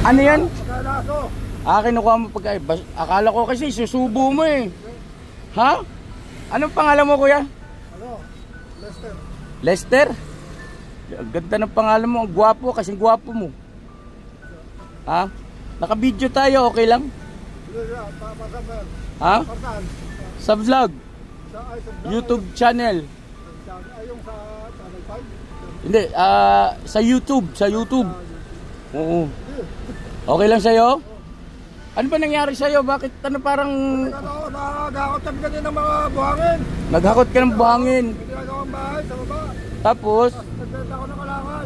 Ano yan? Pagkalaso. Kinukuha mo pagka... Akala ko kasi susubo mo eh. Ha? Anong pangalan mo, kuya? Ano? Lester. Lester? Ang ganda ng pangalan mo. Ang gwapo, kasing gwapo mo. Ha? Naka-video tayo, okay lang? Ha? Sa vlog? YouTube channel? Yung sa Channel 5? Hindi, sa YouTube. Sa YouTube. Oo. Okay lang sa'yo? Ano ba nangyari sa'yo? Bakit ano parang... Nagakot kami kanina ng mga buhangin. Naghakot ka ng buhangin. May ginagawang bahay sa baba. Tapos? Nagbenta ako ng kalangan.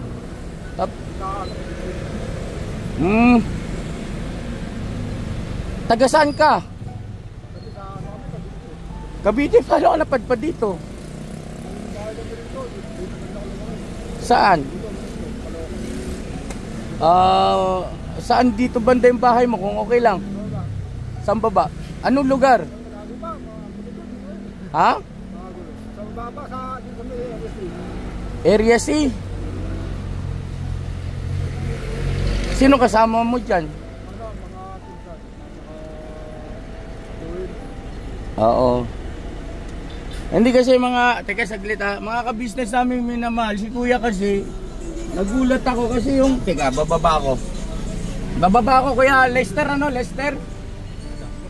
Taga saan ka? Cavite, paano ka napadpad dito? Saan? Saan dito banda yung bahay mo kung okay lang? Saan baba? Anong lugar? Ha? Sa baba sa Area C. Sino kasama mo dyan? Oo. Hindi kasi mga, teka saglit ha, mga ka-business namin minamahal, si kuya kasi, nagulat ako kasi yung, teka, bababa ako. Bababa ako kuya, Lester ano, Lester?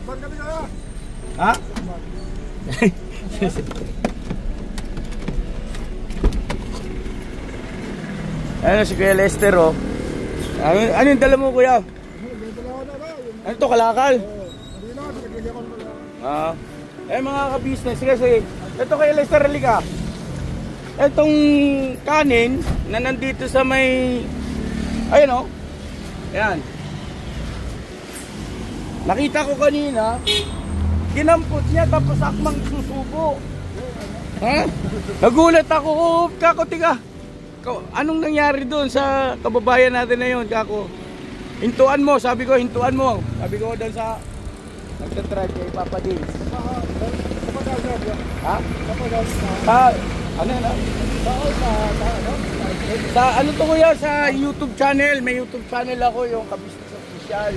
Saan kami kaya? Ha? Ano si kuya Lester oh. Ano yung dala mo kuya? Ano to, kalakal? Mga ka-business kasi ito kay Lester Liga. Itong kanin na nandito sa may ayun oh. Ayan. Nakita ko kanina, ginampot niya tapos akmang susubo. Ha? Nagulat ako, kako tiga. Anong nangyari doon sa kababayan natin na yun, kako? Hintuan mo, sabi ko, hintuan mo. Sabi ko doon sa nagtatribe kay Papa Dins. Ha? Ano yan? Sa ano to kuya? Sa YouTube channel. May YouTube channel ako, yung Ka-Business Official.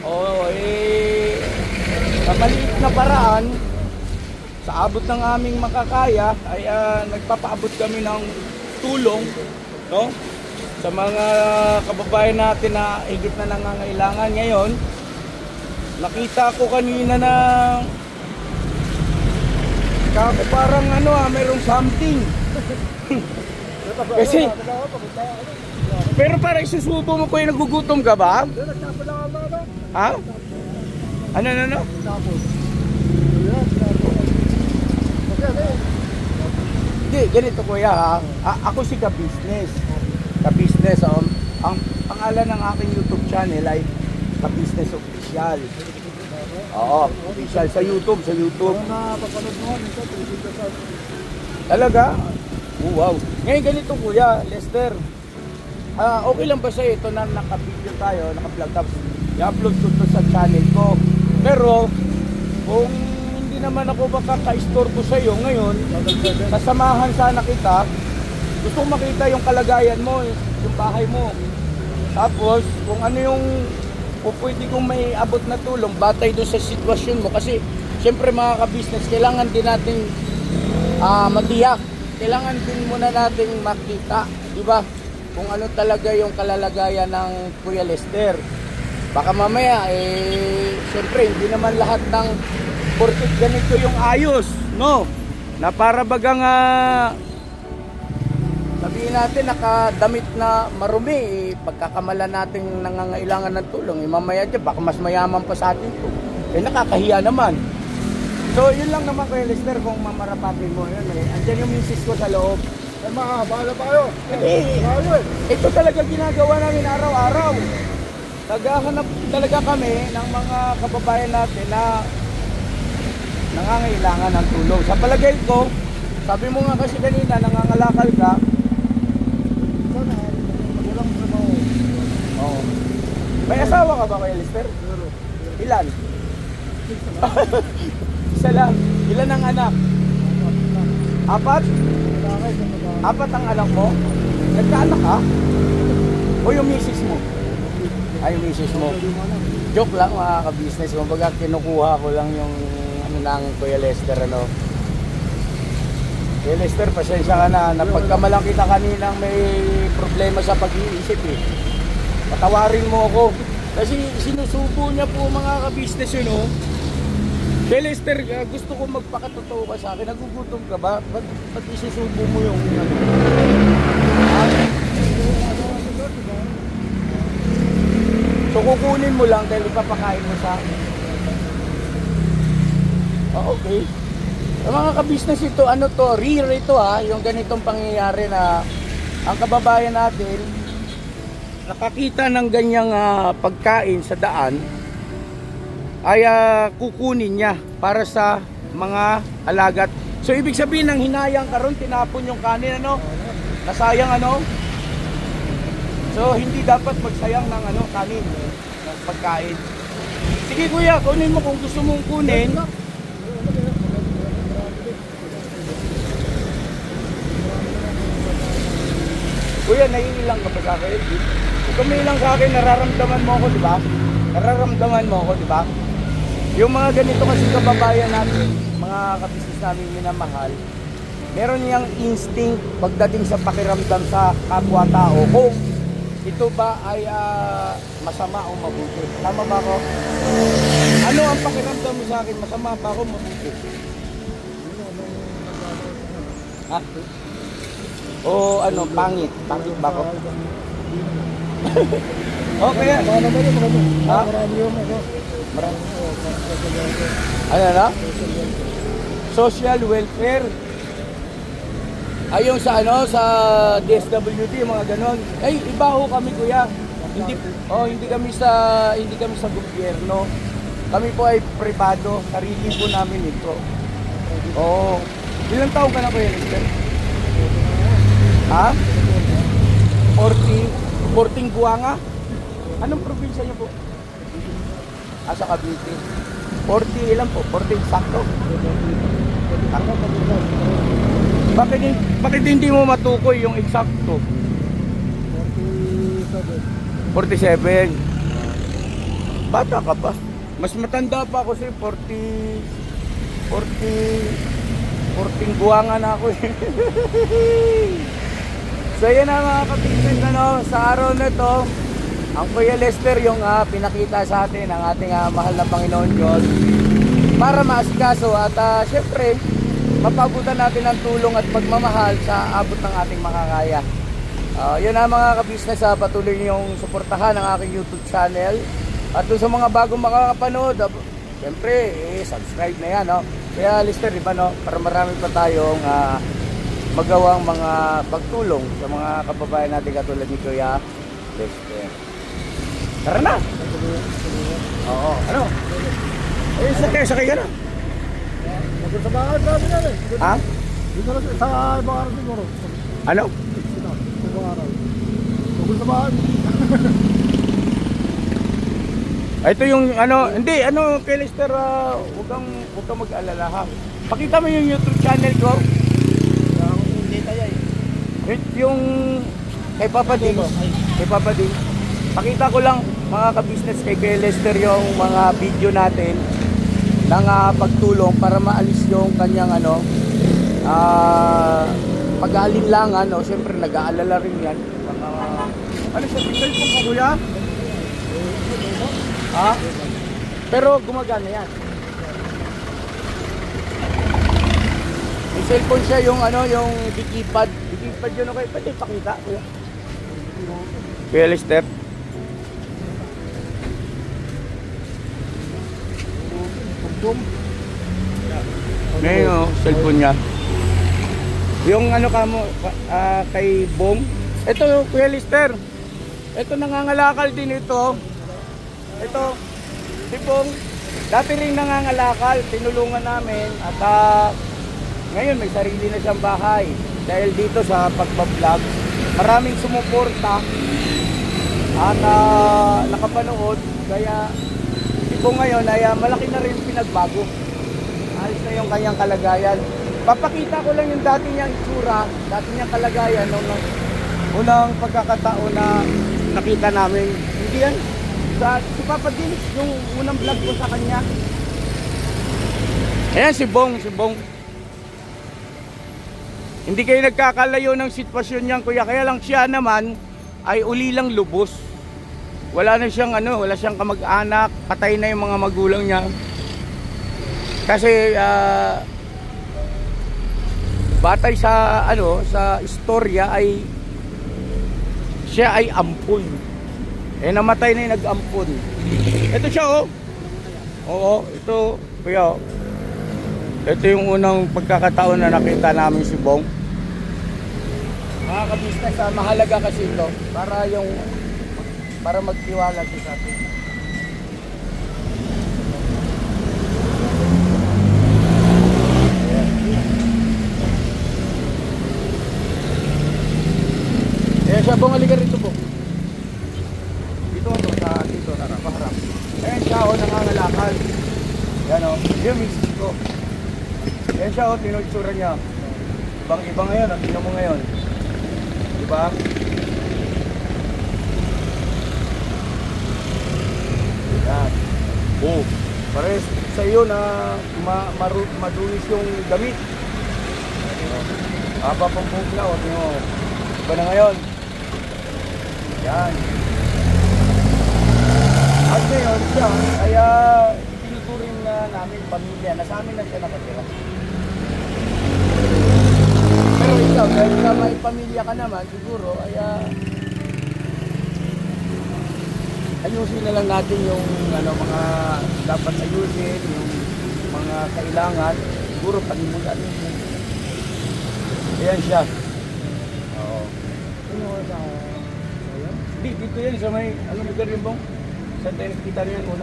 Oo, sa maliit na paraan, sa abot ng aming makakaya, ay nagpapaabot kami ng tulong, no? Sa mga kababayan natin na higit na nangangailangan ngayon. Nakita ko kanina na parang ano mayroong something. Kasi pero parang isusubo mo ko yung nagugutom ka ba? Ha? Ano? Hindi, ganito kuya ha. Ako si Ka-Business. Ka-Business, ang pangalan ng aking YouTube channel ay Ka-Business Official. Oo, official sa YouTube, Talaga? Oh, wow. Ngayon ganito kuya, Lester. Okay lang ba sa'yo ito na naka-video tayo, naka-vlog tapos i-upload ko ito sa channel ko. Pero kung hindi naman ako makaka-istorbo sa'yo ngayon, kasamahan sana kita. Gusto kong makita yung kalagayan mo, yung bahay mo. Tapos kung ano yung pwede kong may abot na tulong batay doon sa sitwasyon mo. Kasi syempre mga ka-business, kailangan din natin matiyak. Kailangan din muna natin makita, di ba? Kung ano talaga yung kalalagayan ng Kuya Lester. Baka mamaya syempre hindi naman lahat ng porket ganito yung ayos, no? Na para bagang sabihin natin nakadamit na marumi, pagkakamala natin nangangailangan ng tulong, mamaya dyan baka mas mayaman pa sa atin to. Nakakahiya naman. So yun lang naman Kuya Lester, kung mamarapatin mo yun andyan yung misis ko sa loob. Bahala pa kayo. Ito talaga ginagawa namin araw-araw. Naghahanap talaga kami ng mga kababayan natin na nangangailangan ng tulong. Sa palagay ko, sabi mo nga kasi kanina nangangalakal ka. Oo. May asawa ka ba Kuya Lester? Ilan? Isa lang. Ilan ang anak? 4? 4 ang anak mo? Nagkaanak ka? O yung misis mo? Ay, misis mo. Joke lang mga ka-business. Kumbaga kinukuha ko lang yung ano ng Kuya Lester ano. Kuya Lester, pasensya ka na. Napagkamalang kita kaninang may problema sa pag-iisip eh. Patawarin mo ako. Kasi sinusubo niya po mga ka-business yun oh. Kuya Lester, gusto ko magpakatotoo ka sa akin. Nagugutom ka ba? Ba't isusubo mo yung ano? So kukunin mo lang dahil ipapakain mo sa akin. Okay. Mga ka-business ito, ano to, rare ito yung ganitong pangyayari na ang kababayan natin nakakita ng ganyang pagkain sa daan ay kukunin niya para sa mga alagat. So ibig sabihin ng hinayang karon tinapon yung kanin ano? Nasayang ano? So hindi dapat magsayang ng ano kanin, ng pagkain. Sige kuya, kunin mo kung gusto mong kunin. Kuya, naiilang ka ba sa akin? Kung kumilang sa akin, nararamdaman mo ako, di ba? Nararamdaman mo ako, di ba? Yung mga ganito kasi kababayan natin, mga kabisnes namin minamahal, meron niyang instinct pagdating sa pakiramdam sa kapwa-tao kung ito ba ay masama o mabuti. Tama ba ako? Ano ang pakiramdam mo sa akin? Masama ba ako o mabuti? Ha? O ano, pangit? Pangit ba ako? Okay. Ha? Ano na? Social welfare. Ayong sa ano, sa DSWD, mga ganon. Ay, iba ho kami kuya. Hindi kami sa gobyerno. Kami po ay pribado, sarili po namin ito. Oh. Ilang taon ka na kuya, Lester? Ha? 14 Buanga? Anong probinsya niyo po? Sa Cavite. 40 ilan po? 14 sakto? Bakit hindi mo matukoy yung eksakto? 47. Bata ka pa. Mas matanda pa ako si 14 buwangan na ako eh. So yan na mga kapitid, ano, sa araw na to, ang Kuya Lester yung pinakita sa atin ang ating mahal na Panginoon Diyos para maasikaso at syempre mapabutan natin ng tulong at pagmamahal sa abot ng ating makakaya. Yun na mga kabisnes, patuloy niyong suportahan ang aking YouTube channel at dun sa mga bagong makakapanood, syempre subscribe na yan, no? Kaya Lester, diba, no? Para marami pa tayong magawang mga pagtulong sa mga kababayan natin katulad ni Kuya Lester. Tara na! Oo, ano? Sakay ka na. Sa bahay namin yan eh. Ha? Dito na sa ibang araw siguro. Ano? Sa ibang araw. Tugol sa bahay. Ito yung ano, hindi, ano, kay Lester, huwag kang mag-alala ha. Pakita mo yung YouTube channel ko. Hindi tayo eh. Yung kay Papa Ding. Kay Papa Ding. Pakita ko lang mga ka-business kay Lester yung mga video natin ng pagtulong para maalis yung kanyang ano, pag-aalinlangan, no? Siyempre nag-aalala rin yan. Ano siya, cellphone ko kuya? Ha? Pero gumagana yan. May cellphone siya, yung ano, yung bikipad. Bikipad yun, okay? Pwede pakita kuya. Kuya Lester. Ngayon, cellphone niya. Yung ano ka mo, kay Bong. Ito, Kuya Lester. Ito, nangangalakal din ito. Ito, si Bong. Dati rin nangangalakal. Tinulungan namin. At ngayon, may sarili na siyang bahay. Dahil dito sa pagbablog, maraming sumuporta. At nakapanood. Kaya, si Bong ngayon ay malaki na rin pinagbago. Alis na yung kanyang kalagayan. Papakita ko lang yung dati niyang itsura, dati niyang kalagayan nung unang pagkakataon na nakita namin. Hindi yan. Si Papa Dinis, yung unang vlog ko sa kanya. Ayan si Bong. Hindi kayo nagkakalayo ng sitwasyon niyan, kuya. Kaya lang siya naman ay uli lang lubos. Wala na siyang wala siyang kamag-anak, patay na yung mga magulang niya. Kasi batay sa sa istorya ay siya ay ampun. Namatay na yung nag-ampun. Ito siya, oh. Oo, ito, kuya. Ito yung unang pagkakataon na nakita namin si Bong. Mga ka-business, mahalaga kasi ito para magtiwala siya sa atin. Siya, Bong, halika rito, Bong. Dito, nakapaharap. Ayan siya, nangangalakal. Yan, yung misis ko. Ayan siya, tinutsura niya. Ibang-iba ngayon, tingnan mo ngayon. Diba? Yan. Pares sa iyo na madulis yung damit. Haba pang buhok na, iba na ngayon. Yan. At ngayon siya, kaya tinuturing na namin pamilya, na sa amin na siya nakatira. Pero ikaw, dahil na may pamilya ka naman, siguro, ayusin na lang natin yung mga dapat ayusin, yung mga kailangan, siguro panimulan yun. Ayan siya. Oo. Dito yan sa may, lugar yun, Bong? Saan tayo nakita rin yan? Sa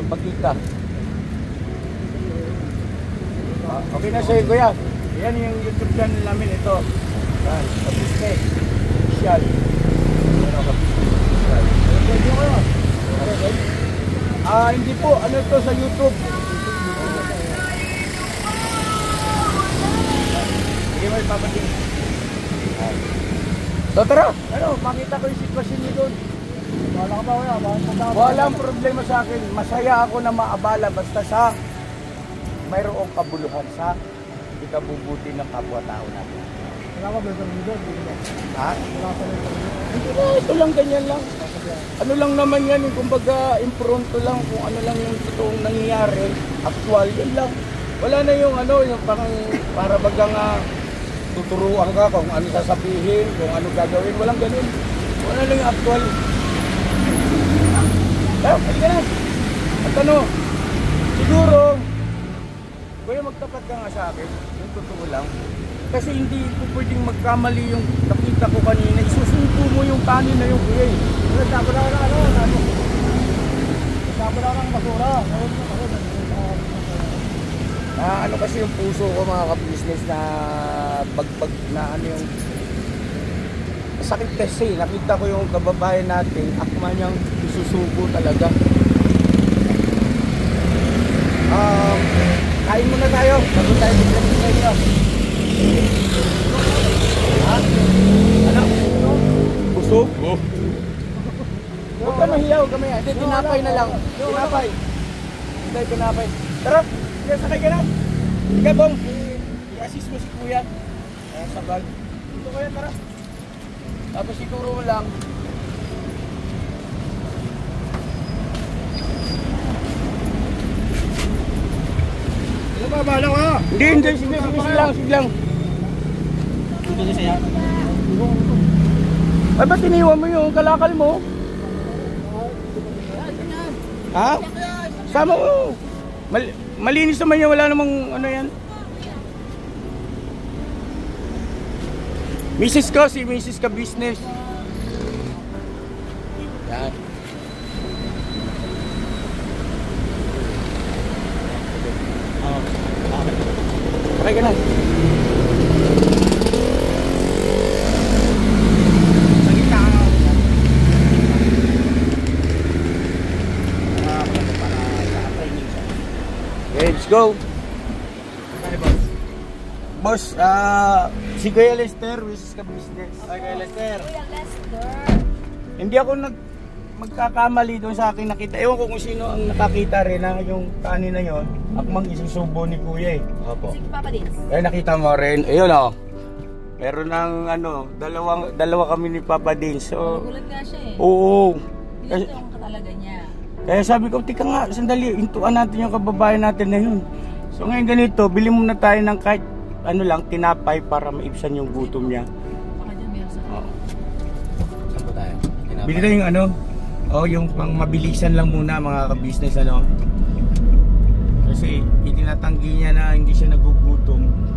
Pagkita. Okay na sa'yo, kuya. Yan yung YouTube channel namin, ito. Yan, Kabusiness Official. Hindi po, ito sa YouTube. Sige mo ipapating. So tara, makita ko yung sitwasyon niyo doon. Wala ka ba, kuya? Walang problema sa akin. Masaya ako na maabala basta sa mayroong kabuluhan sa ikabubuti ng kapwa-tao natin. Wala ka ba sa video? Ha? Wala ka ba sa video? Hindi na, ito lang, ganyan lang. Ano lang naman yan, yung kumbaga impronto lang kung ano lang yung totoong nangyayari, actual, yun lang. Wala na yung yung para bagang tuturuan ka kung ano sasabihin, kung ano gagawin, walang ganun. Wala lang yung actual. Halika na. At siguro, kuya, magtapat ka nga sa akin, yung totoo lang. Kasi hindi ko pwedeng magkamali yung nakita ko kanina. Isusuko mo yung kanin na yung kuya eh. Sabi na lang basura. Ano kasi yung puso ko, mga ka-business, na bagbag na yung sakit kasi. Nakita ko yung kababayan natin, akma niyang isusuko talaga. Kain muna tayo bago tayo bigyan sa inyo. Ha? Ano? Busog? Huwag ka mahiyaw kami. Hindi, tinapay na lang. Tinapay. Hindi, tinapay. Tara, sakay ka na. Ika, Bong. I-assist mo si kuya. Sa bag. Dito kuya, tara. Tapos ituro mo lang. Bahala ka! Hindi, sige lang. Dito na siya. Ay, ba't iniwan mo yung kalakal mo? Ha? Sama mo. Malinis naman yan, wala namang yan. Mrs. ko, si Mrs. ka business. Yan. Okay ka na. Let's go. Boss, si Kuya Lester, Mrs. ka business. Ay, Kuya Lester. Kuya Lester. Hindi ako magkakamali doon sa akin nakita. Ewan ko kung sino ang nakakita rin na yung kanin na yon. Akmang isusubo ni Kuya eh. Opo. Sige, Papa Dins. Eh nakita mo rin. Ayun oh. Meron ng ano, dalawa kami ni Papa Din. So, Magulat nga siya eh. oo. Ilan taong ka talaga niya? Kaya sabi ko, tika nga, sandali, hintuan natin yung kababayan natin na yun. So ngayon ganito, bili muna tayo ng kahit ano lang, tinapay para maibsan yung gutom niya. Baka dyan meron sa... Oo. Saan po tayo? Bili tayo yung ano, yung pang mabilisan lang muna mga ka-business ano. Kasi itinatanggi niya na hindi siya nagugutom.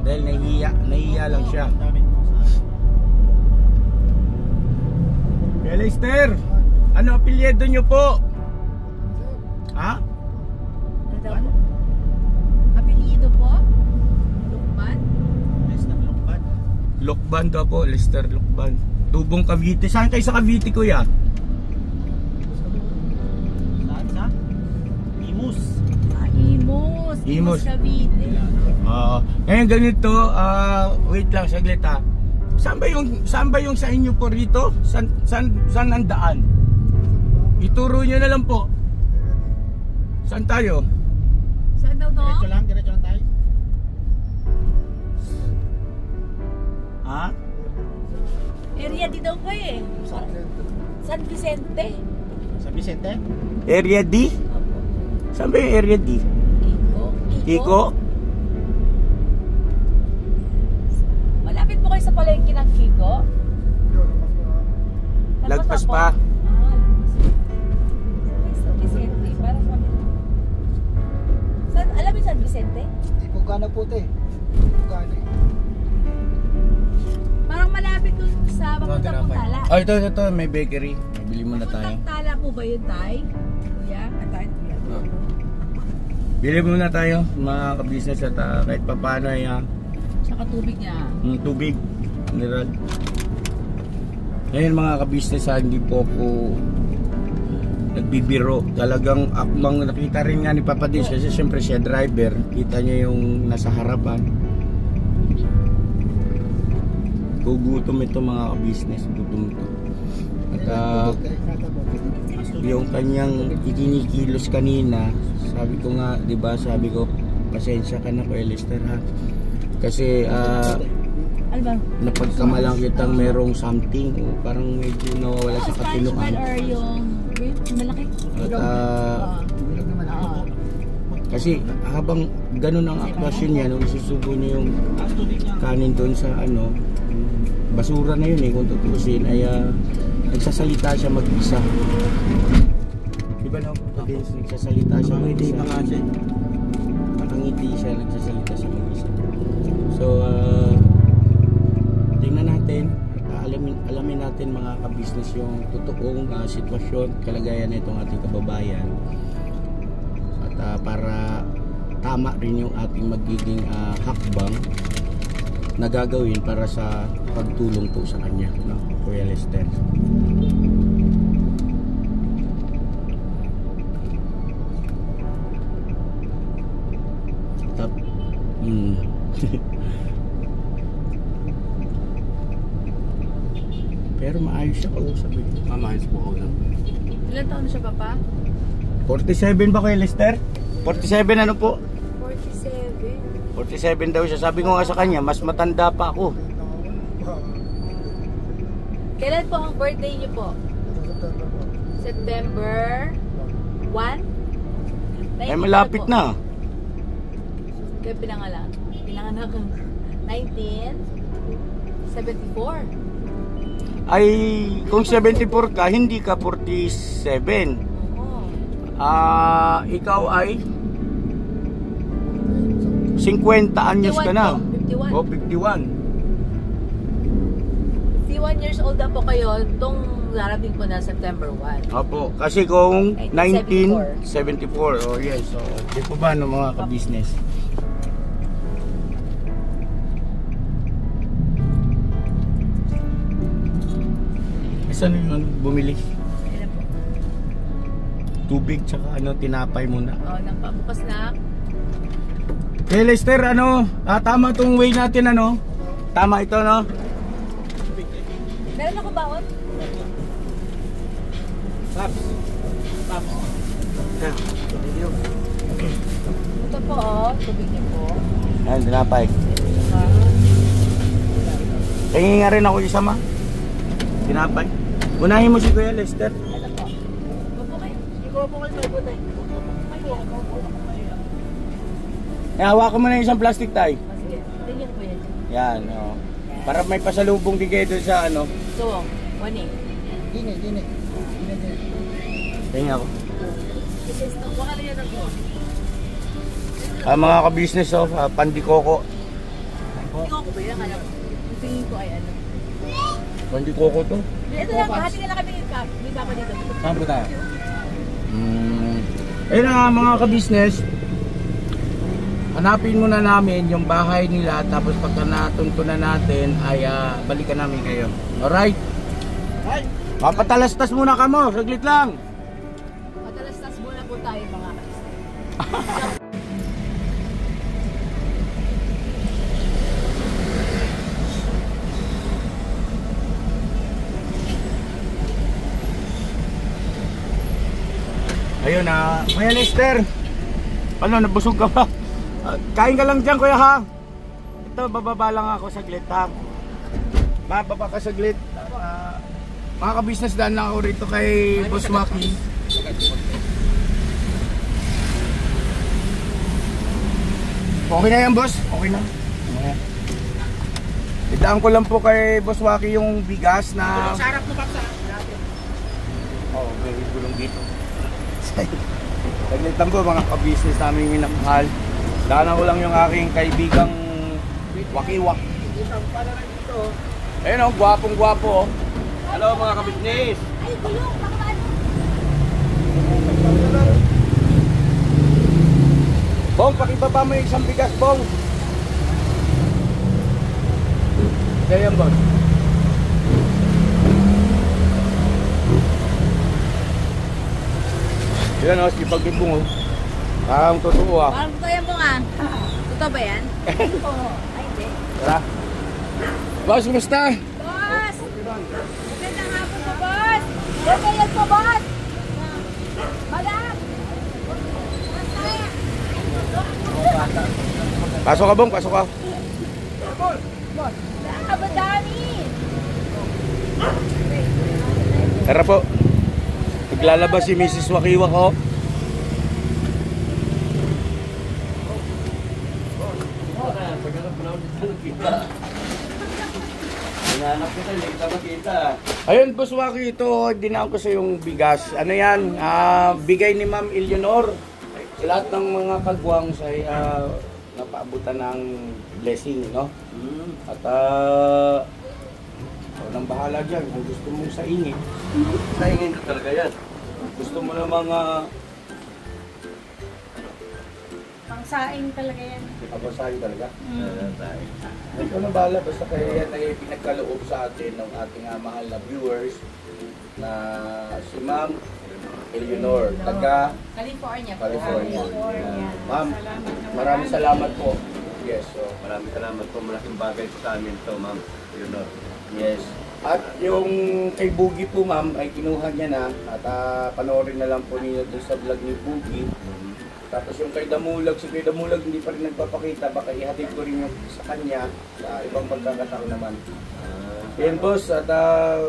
Dahil nahihiya lang siya. Kaya Lester, ano apelyido nyo po? Ha? Ano daw po? Apelido po? Lukman? Lokban daw po, Lester Lokban. Tubong Cavite. Saan kayo sa Cavite, kuya? Saan sa? Imus. Imus. Imus. Cavite. Ngayon ganito, wait lang saglit ha. Saan ba yung sa inyo po rito? Saan ang daan? Ituro nyo na lang po. Saan tayo? Saan daw no? Diretso lang tayo. Ha? Area di daw po eh. San Vicente. Sa Vicente? Area D? Opo. Saan ba yung Area D? Kiko? Malapit po kayo sa palengke ng Kiko? Lagpas pa. San Vicente. Para sa... Alam mo San Vicente? Hindi po gana po ito eh. Hindi po gana eh. Parang malapit dun sa papuntang Tala. Oh, ito, may bakery. Bili muna tayo. Papuntang Tala po ba yun, Tay? Kuya? Tay, kuya. Bili muna tayo, mga ka-business at kahit pa paano ay Saka tubig niya. tubig, mineral. Ngayon mga ka-business hindi po ako nagbibiro. Talagang akmang nakita rin nga ni Papa Dins kasi siyempre siya driver. Kita niya yung nasa harapan. Gugutom ito mga ka-business, gutom ito. At yung kanyang ikinikilos kanina, sabi ko nga, 'di ba, sabi ko, pasensya ka na kay Lester ha. Kasi Ano ba? napagkamalang kitang merong something o parang medyo nawawala sa katinuan. Or yung malaki? At kasi habang ganun ang aktwasyon niya nung isusubo niya yung kanin doon sa ano, basura na yun eh kung tutusin ay nagsasalita siya mag-isa. Diba no? Nagsasalita siya mag-isa. Nakangiti siya, nagsasalita siya mag-isa. So tingnan natin, alamin natin mga ka-business yung totoong sitwasyon, kalagayan na itong ating kababayan. At para tama rin yung ating magiging hakbang na gagawin para sa pagtulong po sa kanya, no? Kuya Lester. Pero maayos siya kausap eh. Mamayos po ako lang. Ilan taon na siya, Papa? 47 ba Kuya Lester? 47 ano po? 47. 47 daw siya. Sabi ko nga sa kanya, mas matanda pa ako. Kailan po ang birthday niyo po? September 1? Eh malapit na. Kaya pinanganak ang 1974. Ay, kung 74 ka, hindi ka 47. Oo. Ikaw ay 50 anyos ka na. 51. O, 51. 51 years old na po kayo itong darating po na September 1. Opo, kasi kung 1974. 1974. Oh, yes. So, di po ba no, mga ka-business? Saan yung bumili? Kailan po? Tubig tsaka tinapay muna. Oh, nang pabukas na. Kay Lester, tama tong way natin, tama ito, no? Meron ako baon? Paps. Paps. Thank you. Ito po, tubig niyo po. Ayan, dinapay. Saka, Tingin nga rin ako isa ma. Dinapay. Unahin mo si Kuya Lester. ito po. Upo kayo. Ikaw po kayo may butay. Hawakan mo na yung isang plastic tayo. Sige, tingin po yan. Yan, oh. Para may pasalubong din kayo doon sa ano. So, wani. Dini. Tingin ako. Wala na yan ako. Mga ka-business, oh, pandikoko. Ikaw ko ba yan? Alam, yung tingin ko ay ano. Pandikoko to. Ito lang, hati na lang kami yung papa dito. Saan po tayo? Ayun na nga mga ka-business. Hanapin muna namin yung bahay nila, tapos pagka natuntunan natin ay balikan namin kayo. Alright? Papatalastas muna ka mo, saglit lang. Matalastas muna po tayo mga kaibigan. Ayun na, Kuya Lester. Ano, nabusog ka ba? Kain ka lang dyan, Kuya ha. Ito, bababa lang ako saglit ha. Bababa ka saglit. Mga ka-business, daan lang ako rito kay Boss Waki. Okay na yan, boss? Okay na. Idaan ko lang po kay Boss Waki yung bigas na... Sa harap mo, Paps. Oo, may gulong dito. Saglit lang po mga ka-business namin minamahal. Daanan ko lang yung aking kaibigang Wakiwak. Ayun o, gwapong gwapo o. Hello mga ka-business. Ay, gulong! Pakabaan! Bong, pakibaba mo yung isang bigas, Bong. Kaya yan, Bong. Yan o, sipag yung Bong o. Parang totoo ah. Parang totoo yan po nga. Totoo ba yan? Oo. Ay, hindi. Tara. Boss, kumusta? Boss! Magandang hapon po, boss! Okay yan po, boss! Madam! Pasok ka, Bong, pasok ka. Abadami! Tara po. Naglalabas si Mrs. Wakiwak o. Ayun, Boss Waki, ito dinaan ko sa yung bigas. Ano yan? Bigay ni Ma'am Eleanor. Sa lahat ng mga kagwang sa napaabutan ng blessing, no? At nang bahala dyan, kung gusto mong saingin. Saingin ka talaga yan. Gusto mo na mga Pangsaing talaga yan. kapasahin talaga. Ikaw na bahala, basta kaya yan ay pinagkaloob sa atin ng ating mahal na viewers na si Ma'am Eleanor, taga California po. California. Ma'am, maraming salamat po. Yes, so, Maraming salamat po. Malaking bagay po sa amin to, Ma'am Eleanor. yes. At yung kay Boogie po, ma'am, ay kinuha niya na at panoorin na lang po ninyo dun sa vlog ni Boogie. Tapos yung kay Damulag, si kay Damulag hindi pa rin nagpapakita, baka ihatid ko rin yung sa kanya sa ibang pagkakataon naman. Yan boss, at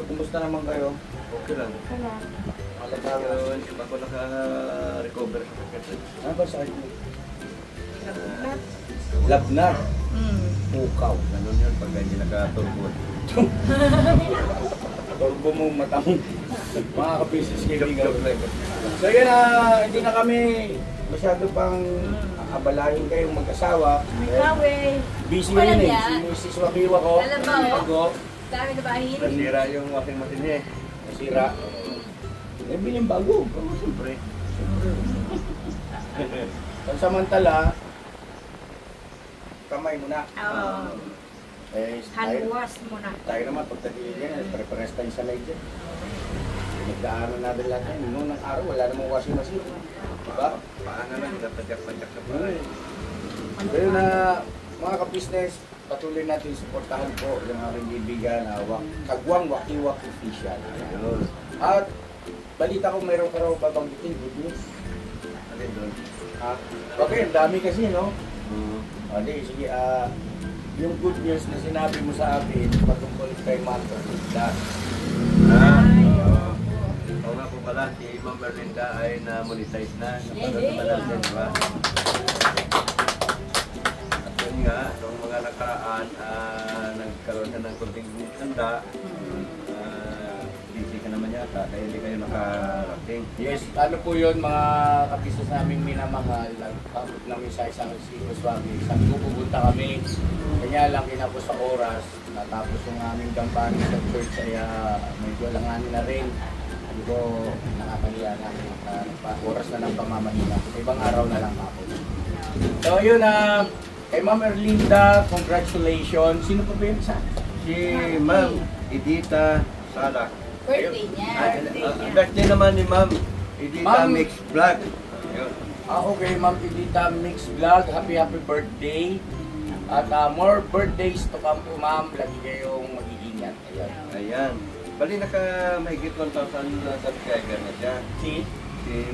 kumusta naman kayo? Okay lang. Ngayon, ako naka-recover sa sakit. Ano ba sa akin? Labnat. Pukaw. Ganun yun pag hindi naka-turbo. Turbo mo matang mga kapisis kaibigan. So yan hindi na kami masyado pang abalahin kayong mag-asawa. Busy Walang rin eh. yan. Si Mrs. Wakiwak ko. Alam mo, Pago. dami na bahin. Nasira yung washing machine niya eh. Nasira. Eh, biling bago. Siyempre. Pansamantala, kamay muna. Oo. Eh, Hand wash muna. tayo naman pagtagilid yan, pare-pares tayong sanay dyan. Nagdaanan natin lahat yan. Noong ng araw, wala namang washing machine. Diba? Paano na, tatagyak-tagyak sa bahay. Pero na mga ka-business, patuloy natin suportahan po yung aking bibigan na Kagwang Wakiwak Official. Ayun. At balita ko mayroon ka raw babanggitin, good news. Alin doon? Ha? Okay, ang dami kasi, no? Hmm. Hindi, sige, yung good news na sinabi mo sa akin patungkol kay Ma'am Erlinda. Oo nga po pala, si Ma'am Erlinda ay na-monetize na. Napanood naman natin, di ba? At yun nga, nung mga nakaraan, nagkaroon na ng kunting tanda. Busy ka naman yata, kaya hindi kayo nakarating. Yes, ano po yun mga kabisnes naming minamahal, nagpapot namin sa isang Sigoswami. Sabi ko pupunta kami, kanya lang kinapos sa oras, natapos yung aming gampanin sa church ay medyo alanganin na rin. Sabi ko, nakakaliya namin, oras na ng pamamahina. Ibang araw na lang ako. So yun, kay Ma'am Erlinda, congratulations. Sino pa ba yun sa? Si Ma'am Edita Salak. Birthday niya. Ang birthday naman ni Ma'am Edita Ma'am. Mix Vlog. Yun. Okay, Ma'am Edita Mix Vlog, happy birthday. At more birthdays to come po, ma'am. Lagi kayong mag-iingat. Ayan. Ayan. Bali mahigit 1,000 subscriber na siya. Si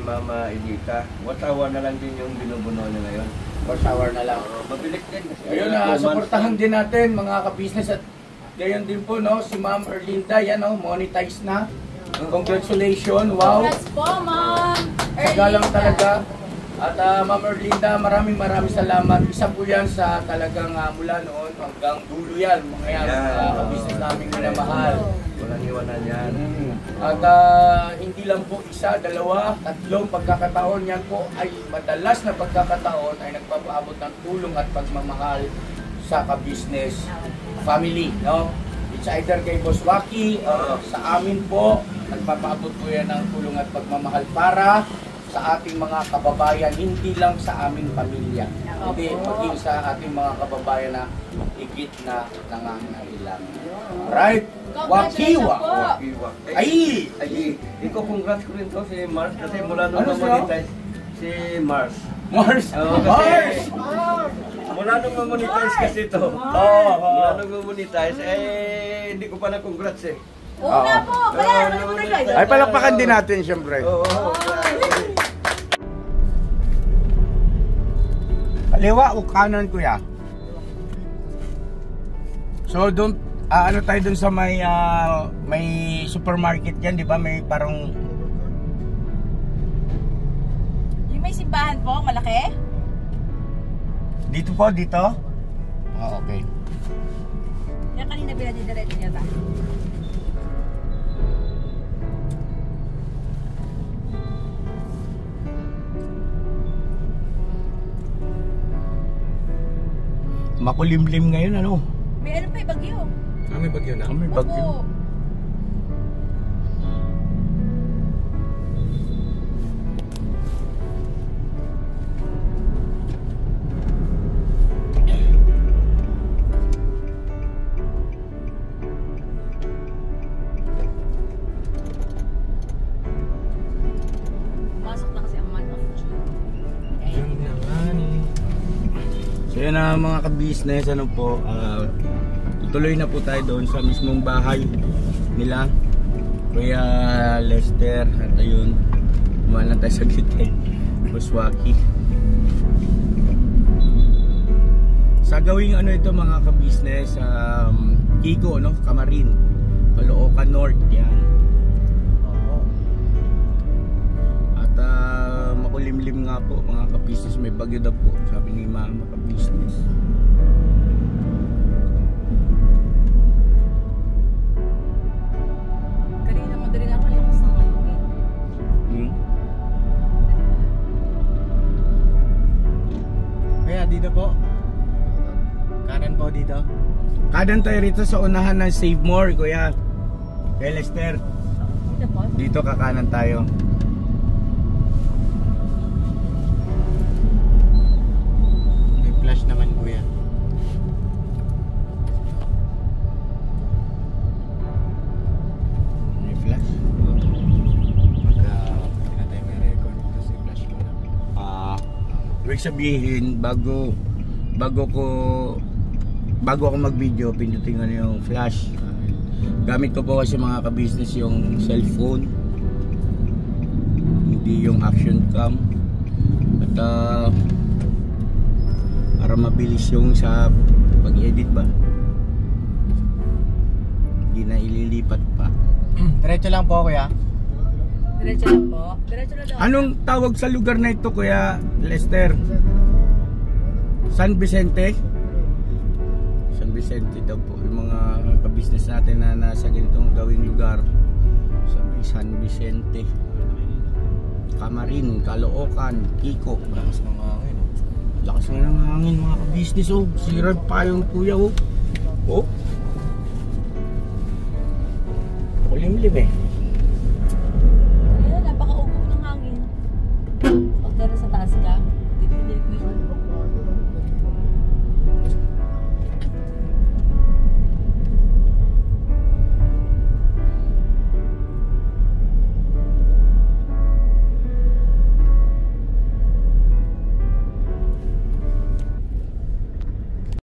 Mama Edita. What hour na lang din yung binubuno niya ngayon. for shower na lang. Mabilis din. Kasi Ayun, 2 months supportahan din natin mga ka-business at gayon din po, no, si Ma'am Erlinda, yan, no, monetize na. Congratulations, wow. Congrats po, Ma'am. Sagalang talaga. At Ma'am Erlinda, maraming salamat. Isa po yan sa talagang mula noon hanggang dulo yan. Mga yan, ka-business namin minamahal. Walang iwanan yan. At hindi lang po isa, dalawa, tatlong pagkakataon yan po ay madalas na pagkakataon ay nagpapaabot ng tulong at pagmamahal sa ka-business family, no? It's either kay Boss Waki, sa amin po, nagpapaabot po yan ng tulong at pagmamahal para sa ating mga kababayan, hindi lang sa aming pamilya, hindi maging sa ating mga kababayan na higit na nangangailangan. Right? Wakiwa! Iwa. Ay! Ikaw congrats ko rin to si Mars kasi mula nung Ano ma-monetize si Mars. Mars! Oo, kasi mula nung ma-monetize kasi to. Mula nung ma-monetize, hindi ko pa na-congrats eh. Oo na po. Wala, wala mo na guys. Ay, palakpakan din natin, syempre. Oo. Kaliwa o kanan, kuya? So, doon, ano tayo doon sa may supermarket yan, di ba? May parang... Yung may simbahan po, malaki? Dito po, dito? Ah, okay. Yan kanina pinadidiretso niya ba? Makulimlim ngayon, ano? May ano pa yung bagyo? May bagyo na. May bagyo. Opo. Pasok na kasi ang month of June. Yun naman. So yun na mga ka-business, ano po, tuloy na po tayo doon sa mismong bahay nila, Kuya Lester. At ayun, umalan tayo sa gitay, Boss Waki. Sa gawing ano ito mga ka-business, Kigo, no? Kamarin, Caloocan North, yan. Oo. At makulimlim nga po mga ka-business, may bagyo daw po, sabi ni Mama ka-business. Kanina madali lang ang lakas ng hangin. Kaya dito po. Kanan po dito. Kanan tayo rito sa unahan ng Save More, Kuya. Kuya Lester, Dito po? dito kakanan tayo. May flash naman kuya. May flash. Pagka pinatay may record, kasi flash mo lang. Ibig sabihin, bago ako mag-video, pindutin ko na yung flash. Gamit ko po kasi mga ka-business yung cellphone. action cam at para mabilis yung sa pag-edit ba, hindi na ililipat pa. Diretso lang po kuya. Diretso lang po. Diretso na daw. Anong tawag sa lugar na ito, Kuya Lester? San Vicente? San Vicente daw po yung mga ka-business natin na nasa ganitong gawing lugar sa may San Vicente, Camarin, Caloocan, Kiko. Lakas ng hangin. Lakas nga ng hangin mga ka-business. Oh, sirap pa yung kuya. Oh, kulimlim eh.